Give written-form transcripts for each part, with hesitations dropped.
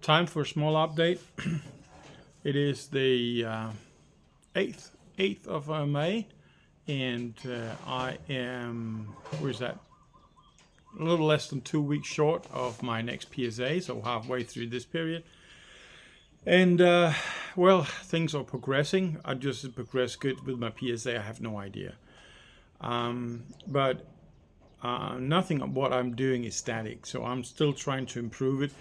Time for a small update. It is the 8th of May, and I am, where's that? A little less than 2 weeks short of my next PSA, so halfway through this period. And well, things are progressing. I just progressed good with my PSA. I have no idea. But nothing of what I'm doing is static, so I'm still trying to improve it.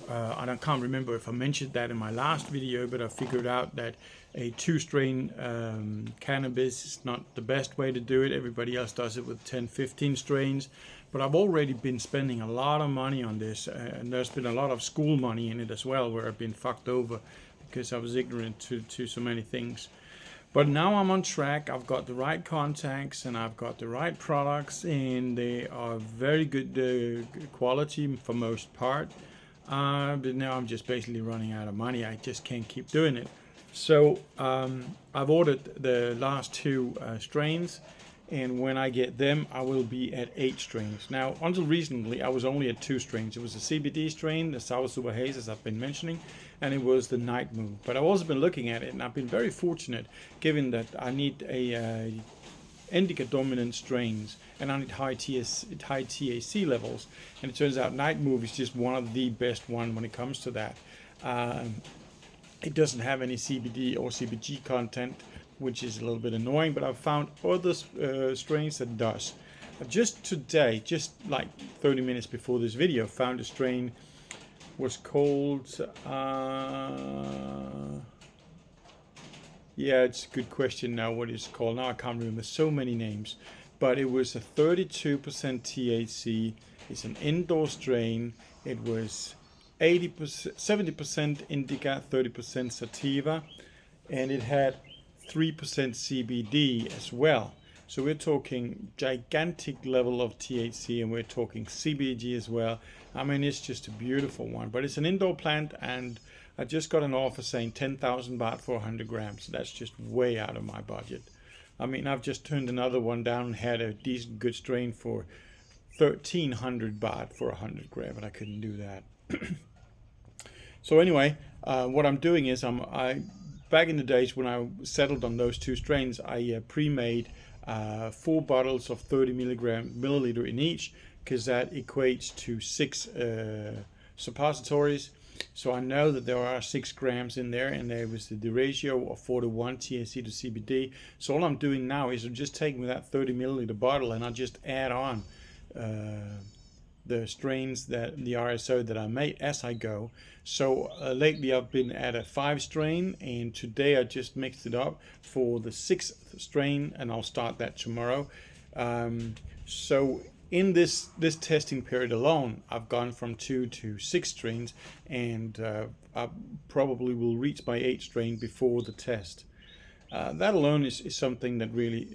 I can't remember if I mentioned that in my last video, but I figured out that a 2-strain cannabis is not the best way to do it. Everybody else does it with 10-15 strains, but I've already been spending a lot of money on this, and there's been a lot of school money in it as well, where I've been fucked over because I was ignorant to so many things. But now I'm on track. I've got the right contacts and I've got the right products, and they are very good quality for most part. But now I'm just basically running out of money. I just can't keep doing it. So I've ordered the last 2 strains, and when I get them, I will be at 8 strains. Now, until recently, I was only at 2 strains. It was the CBD strain, the Sour Super Haze, as I've been mentioning, and it was the Night Move. But I've also been looking at it, and I've been very fortunate, given that I need a indica dominant strains and I need high THC levels, and it turns out Night Move is just one of the best one when it comes to that. It doesn't have any CBD or CBG content, which is a little bit annoying, but I've found other strains that does. Just today, just like 30 minutes before this video, found a strain was called yeah, it's a good question now what it's called. Now I can't remember, so many names. But it was a 32% THC. It's an indoor strain. It was 70% indica, 30% sativa. And it had 3% CBD as well. So we're talking gigantic level of THC, and we're talking CBD as well. I mean, it's just a beautiful one. But it's an indoor plant, and I just got an offer saying 10,000 baht for 100 grams. That's just way out of my budget. I mean, I've just turned another one down and had a decent good strain for 1,300 baht for 100 gram, but I couldn't do that. So anyway, what I'm doing is back in the days when I settled on those 2 strains, I pre-made 4 bottles of 30 milliliter in each, because that equates to 6 suppositories. So I know that there are 6 grams in there, and there was the ratio of 4:1 THC to CBD. So all I'm doing now is I'm just taking that 30 milliliter bottle, and I just add on the strains, that the RSO that I made as I go. So lately I've been at a 5 strain, and today I just mixed it up for the 6th strain, and I'll start that tomorrow. So in this testing period alone, I've gone from 2 to 6 strains, and I probably will reach my 8th strain before the test. That alone is something that really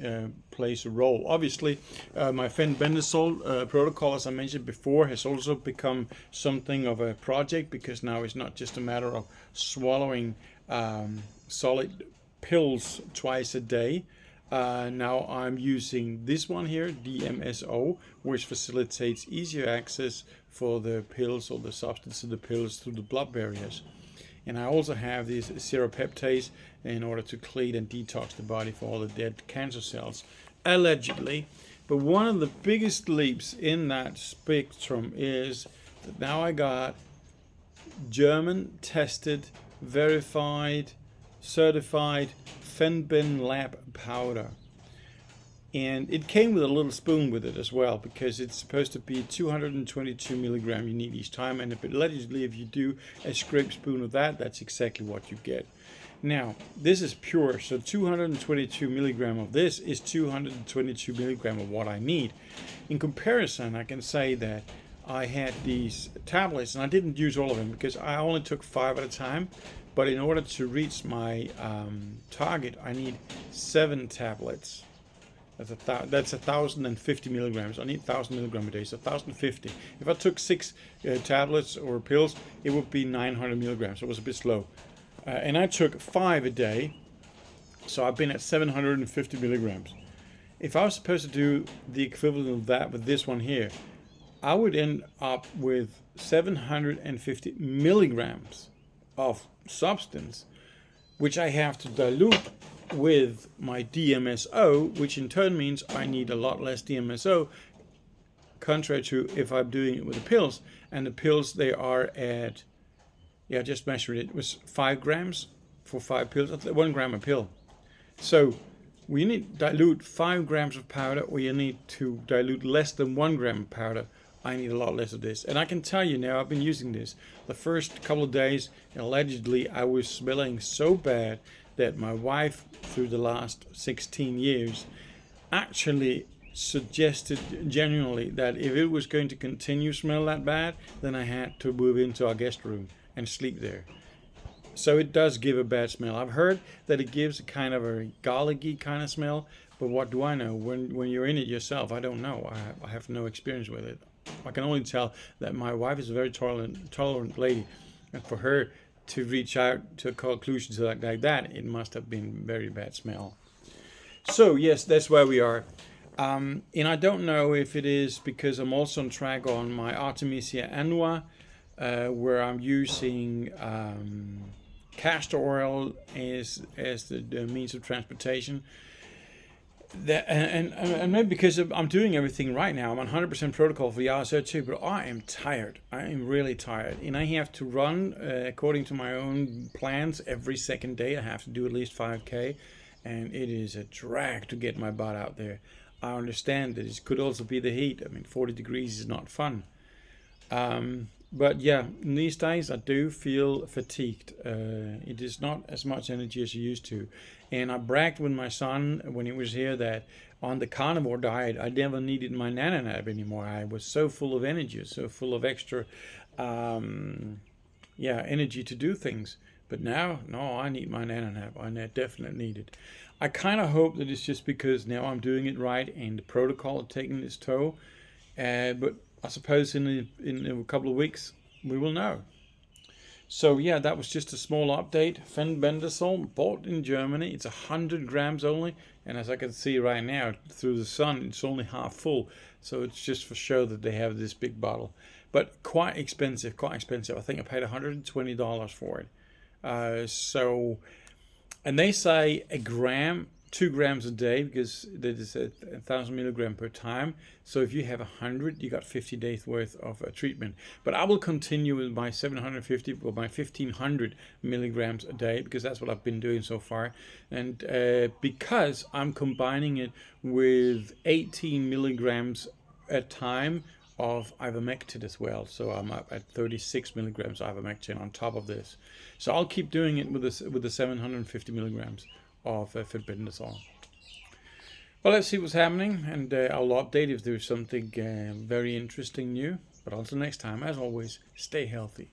plays a role. Obviously, my fenbendazole protocol, as I mentioned before, has also become something of a project, because now it's not just a matter of swallowing solid pills twice a day. Now I'm using this one here, DMSO, which facilitates easier access for the pills, or the substance of the pills, through the blood barriers. And I also have these seropeptase in order to clean and detox the body for all the dead cancer cells, allegedly. But one of the biggest leaps in that spectrum is that now I got German tested, verified, certified Fenben Lab powder. And it came with a little spoon with it as well, because it's supposed to be 222 milligram you need each time, and allegedly if you do a scrape spoon of that, that's exactly what you get. Now, this is pure, so 222 milligram of this is 222 milligram of what I need. In comparison, I can say that I had these tablets, and I didn't use all of them because I only took 5 at a time. But in order to reach my target, I need 7 tablets. That's 1,050 milligrams. I need 1,000 milligrams a day, so 1,050. If I took 6 tablets or pills, it would be 900 milligrams. So it was a bit slow. And I took 5 a day, so I've been at 750 milligrams. If I was supposed to do the equivalent of that with this one here, I would end up with 750 milligrams of substance, which I have to dilute with my DMSO, which in turn means I need a lot less DMSO, contrary to if I'm doing it with the pills. And the pills, they are at, I just measured it, was 5 grams for 5 pills, 1 gram a pill. So we need to dilute 5 grams of powder, or you need to dilute less than 1 gram of powder. I need a lot less of this. And I can tell you now, I've been using this. The first couple of days, allegedly, I was smelling so bad that my wife, through the last 16 years, actually suggested genuinely that if it was going to continue to smell that bad, then I had to move into our guest room and sleep there. So it does give a bad smell. I've heard that it gives a kind of a garlicky kind of smell, but what do I know? When you're in it yourself, I don't know. I have no experience with it. I can only tell that my wife is a very tolerant lady, and for her to reach out to conclusions like that, it must have been very bad smell. So yes, that's where we are. And I don't know if it is because I'm also on track on my Artemisia annua, where I'm using castor oil as the means of transportation. And maybe because I'm doing everything right now, I'm on 100% protocol for YARA-02, but I am tired. I am really tired. And I have to run according to my own plans every second day. I have to do at least 5K, and it is a drag to get my butt out there. I understand that it could also be the heat. I mean, 40 degrees is not fun. But yeah, in these days I do feel fatigued. It is not as much energy as I used to. And I bragged with my son when he was here that on the carnivore diet, I never needed my NanoNap anymore. I was so full of energy, so full of extra energy to do things. But now, no, I need my NanoNap. I definitely need it. I kind of hope that it's just because now I'm doing it right and the protocol is taking its toll. But I suppose in a couple of weeks we will know. So yeah, that was just a small update. Fenbendazole, bought in Germany. It's 100 grams only, and as I can see right now through the sun, it's only half full. So it's just for show that they have this big bottle, but quite expensive. I think I paid $120 for it. And they say 2 grams a day, because that is 1,000 milligrams per time. So if you have 100, you got 50 days worth of treatment. But I will continue with my 750 or my 1,500 milligrams a day, because that's what I've been doing so far. And because I'm combining it with 18 milligrams a time of ivermectin as well. So I'm up at 36 milligrams ivermectin on top of this. So I'll keep doing it with the 750 milligrams of fenbendazole. Well, let's see what's happening, and I'll update if there's something very interesting new. But until next time, as always, stay healthy.